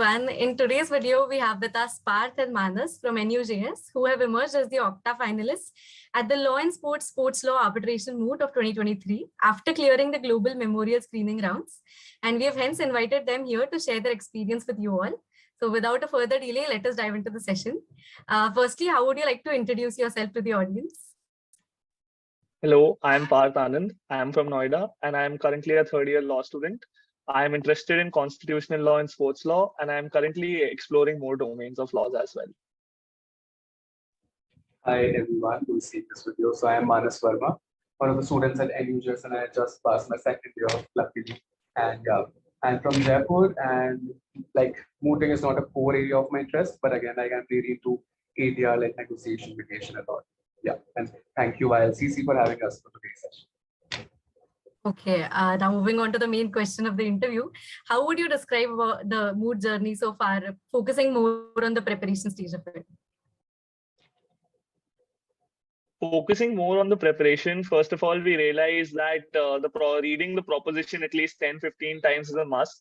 everyone. In today's video, we have with us Parth and Manas from NUJS, who have emerged as the Octa Finalists at the LawInSports Sports Law Arbitration Moot of 2023 after clearing the global memorial screening rounds. And we have hence invited them here to share their experience with you all. So without a further delay, let us dive into the session. Firstly, how would you like to introduce yourself to the audience? Hello, I am Parth Anand. I am from Noida and I am currently a third-year law student. I am interested in constitutional law and sports law, and I am currently exploring more domains of laws as well. Hi everyone who is seeing this video. So I am Manas Verma, one of the students at NUJS, and I just passed my second year luckily. And I'm from Jaipur, and like mooting is not a core area of my interest, but again, like I'm really into ADR, like negotiation, mediation, and all. Yeah, and thank you YLCC for having us for today's session. Okay, now moving on to the main question of the interview. How would you describe the moot journey so far, focusing more on the preparation stage of it? Focusing more on the preparation, first of all, we realized that reading the proposition at least 10-15 times is a must.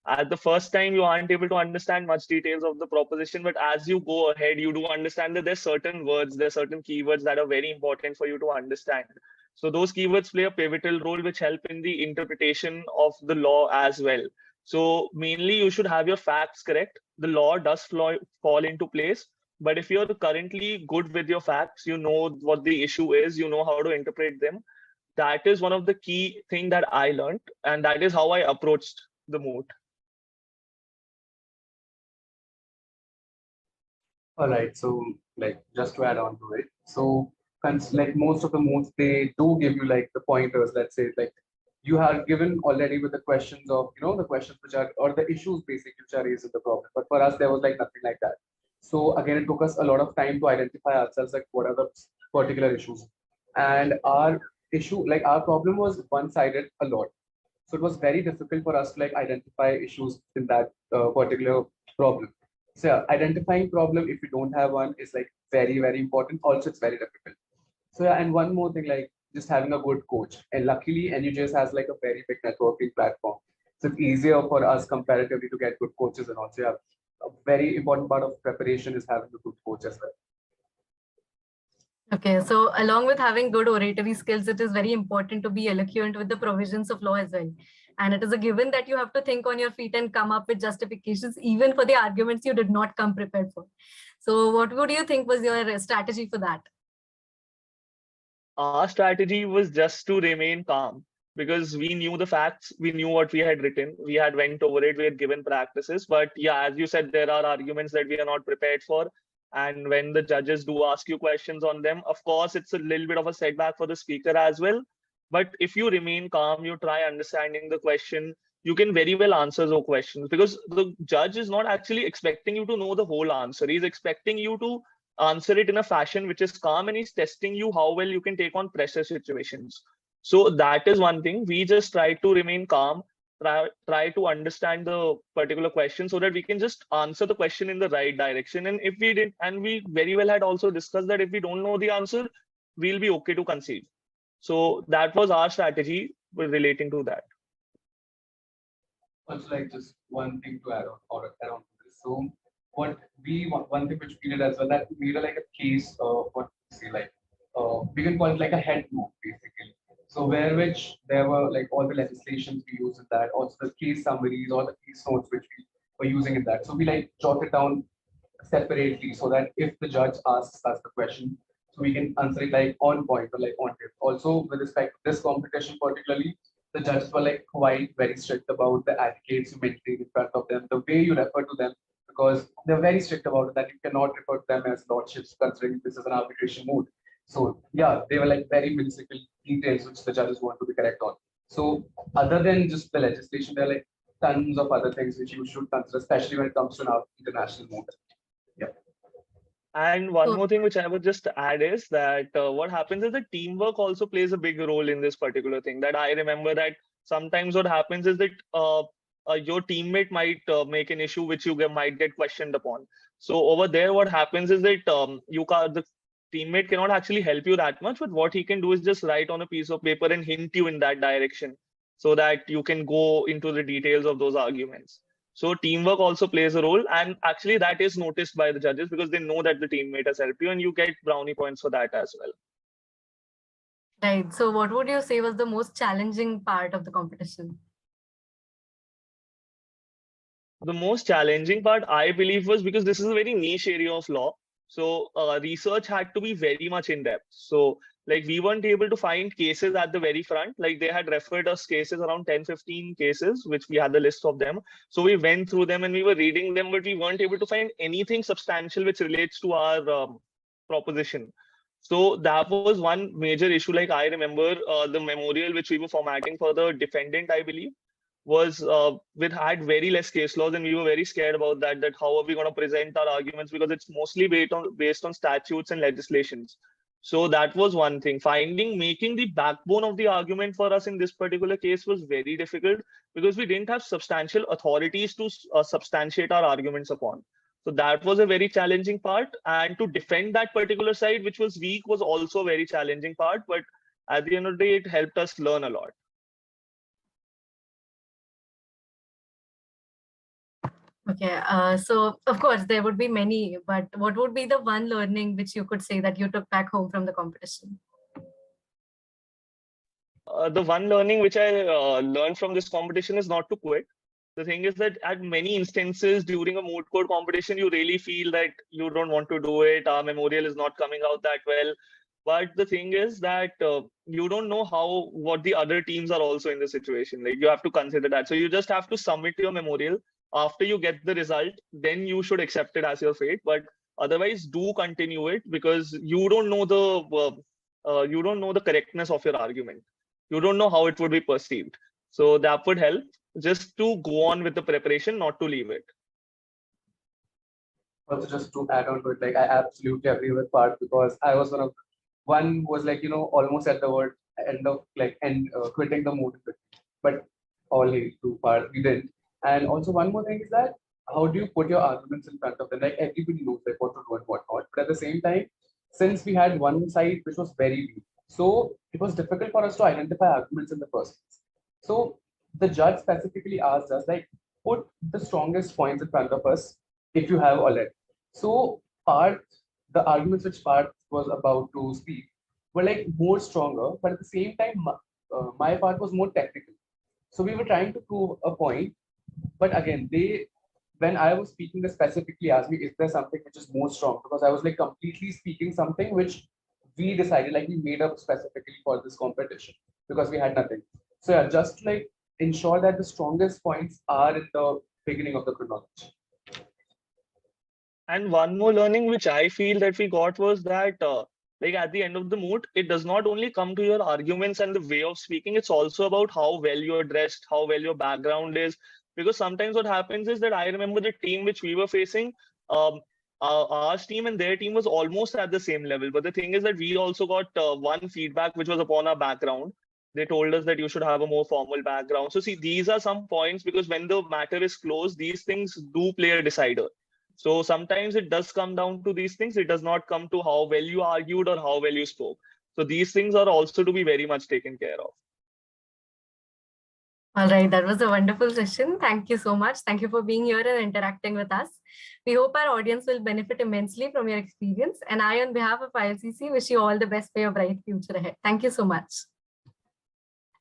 At the first time, you aren't able to understand much details of the proposition, but as you go ahead, you do understand that there's certain words, there's certain keywords that are very important for you to understand. So those keywords play a pivotal role which help in the interpretation of the law as well. So mainly you should have your facts correct. The law does fall into place. But if you're currently good with your facts, you know what the issue is, you know how to interpret them. That is one of the key things that I learned. And that is how I approached the moot. All right. So like just to add on to it. So like most of the moots, they do give you like the pointers, let's say, like you are given already with the questions of, the questions which are, or the issues basically which are raised in the problem. But for us, there was like nothing like that. So again, it took us a lot of time to identify ourselves, like what are the particular issues. And our issue, like our problem was one-sided a lot. So it was very difficult for us to like identify issues in that particular problem. So yeah, identifying problem if you don't have one is like very, very important. Also, it's very difficult. So yeah, and one more thing, like just having a good coach. And luckily, NUJS has like a very big networking platform. So it's easier for us comparatively to get good coaches, and also yeah, a very important part of preparation is having a good coach as well. Okay, so along with having good oratory skills, it is very important to be eloquent with the provisions of law as well. And it is a given that you have to think on your feet and come up with justifications, even for the arguments you did not come prepared for. So what would you think was your strategy for that? Our strategy was just to remain calm because we knew the facts, we knew what we had written, we had went over it, we had given practices. But yeah, as you said, there are arguments that we are not prepared for. And when the judges do ask you questions on them, of course, it's a little bit of a setback for the speaker as well. But if you remain calm, you try understanding the question, you can very well answer those questions because the judge is not actually expecting you to know the whole answer. He's expecting you to answer it in a fashion which is calm, and he's testing you how well you can take on pressure situations. So that is one thing. We just try to remain calm, try to understand the particular question so that we can just answer the question in the right direction. And if we did, and we very well had also discussed that if we don't know the answer, we'll be okay to concede. So that was our strategy relating to that. Also, like just one thing to add on around this. So one thing which we did as well, that we made like a case of what we say, like we can call it like a head moot basically. So which there were like all the legislations we used in that, also the case summaries, all the case notes which we were using in that. So we like jot it down separately so that if the judge asks us the question, so we can answer it like on point or like on tip. Also, with respect to this competition particularly, the judges were like quite very strict about the advocates you maintain in front of them, the way you refer to them, because they're very strict about it that you cannot refer to them as lordships considering this is an arbitration moot. So yeah, they were like very minuscule details which the judges want to be correct on. So other than just the legislation, there are like tons of other things which you should consider, especially when it comes to an international moot. Yeah. And one more thing which I would just add is that what happens is that teamwork also plays a big role in this particular thing. That I remember that sometimes what happens is that your teammate might make an issue which you might get questioned upon. So over there, what happens is that the teammate cannot actually help you that much, but what he can do is just write on a piece of paper and hint you in that direction so that you can go into the details of those arguments. So teamwork also plays a role, and actually that is noticed by the judges because they know that the teammate has helped you, and you get brownie points for that as well. Right. So what would you say was the most challenging part of the competition? The most challenging part, I believe, was because this is a very niche area of law. So research had to be very much in depth. So like we weren't able to find cases at the very front. Like they had referred us cases around 10, 15 cases, which we had the list of them. So we went through them and we were reading them, but we weren't able to find anything substantial which relates to our proposition. So that was one major issue. Like I remember the memorial which we were formatting for the defendant, I believe, was we had very less case laws, and we were very scared about that. That how are we going to present our arguments, because it's mostly based on statutes and legislations. So that was one thing. Making the backbone of the argument for us in this particular case was very difficult because we didn't have substantial authorities to substantiate our arguments upon. So that was a very challenging part, and to defend that particular side, which was weak, was also a very challenging part. But at the end of the day, it helped us learn a lot. Okay, so of course there would be many, but what would be the one learning which you could say that you took back home from the competition? The one learning which I learned from this competition is not to quit. The thing is that at many instances during a moot court competition, you really feel that you don't want to do it. Our memorial is not coming out that well. But the thing is that you don't know what the other teams are also in the situation. Like you have to consider that. So you just have to submit your memorial. After you get the result, then you should accept it as your fate. But otherwise, do continue it, because you don't know the correctness of your argument. You don't know how it would be perceived. So that would help, just to go on with the preparation, not to leave it. Also, just to add on to it, like I absolutely agree with Parth, because I was one was like, almost at the end of quitting the moot, but all hail to Parth, we didn't. And also one more thing is that how do you put your arguments in front of them? Like everybody knows like what to do and what not. But at the same time, since we had one side which was very weak, so it was difficult for us to identify arguments in the first place. So the judge specifically asked us, like, put the strongest points in front of us if you have already. So the arguments which Parth was about to speak were like more stronger, but at the same time, my part was more technical. So we were trying to prove a point, but again, when I was speaking, they specifically asked me, is there something which is more strong? Because I was like completely speaking something which we decided, like we made up specifically for this competition because we had nothing. So yeah, just like ensure that the strongest points are in the beginning of the chronology. And one more learning which I feel that we got was that like at the end of the moot, it does not only come to your arguments and the way of speaking, it's also about how well you're dressed, how well your background is. Because sometimes what happens is that I remember the team which we were facing, our team and their team was almost at the same level. But the thing is that we also got one feedback which was upon our background. They told us that you should have a more formal background. So see, these are some points, because when the matter is closed, these things do play a decider. So sometimes it does come down to these things. It does not come to how well you argued or how well you spoke. So these things are also to be very much taken care of. All right, that was a wonderful session. Thank you so much. Thank you for being here and interacting with us. We hope our audience will benefit immensely from your experience. And I, on behalf of YLCC, wish you all the best for your bright future ahead. Thank you so much.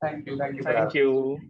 Thank you. Thank you.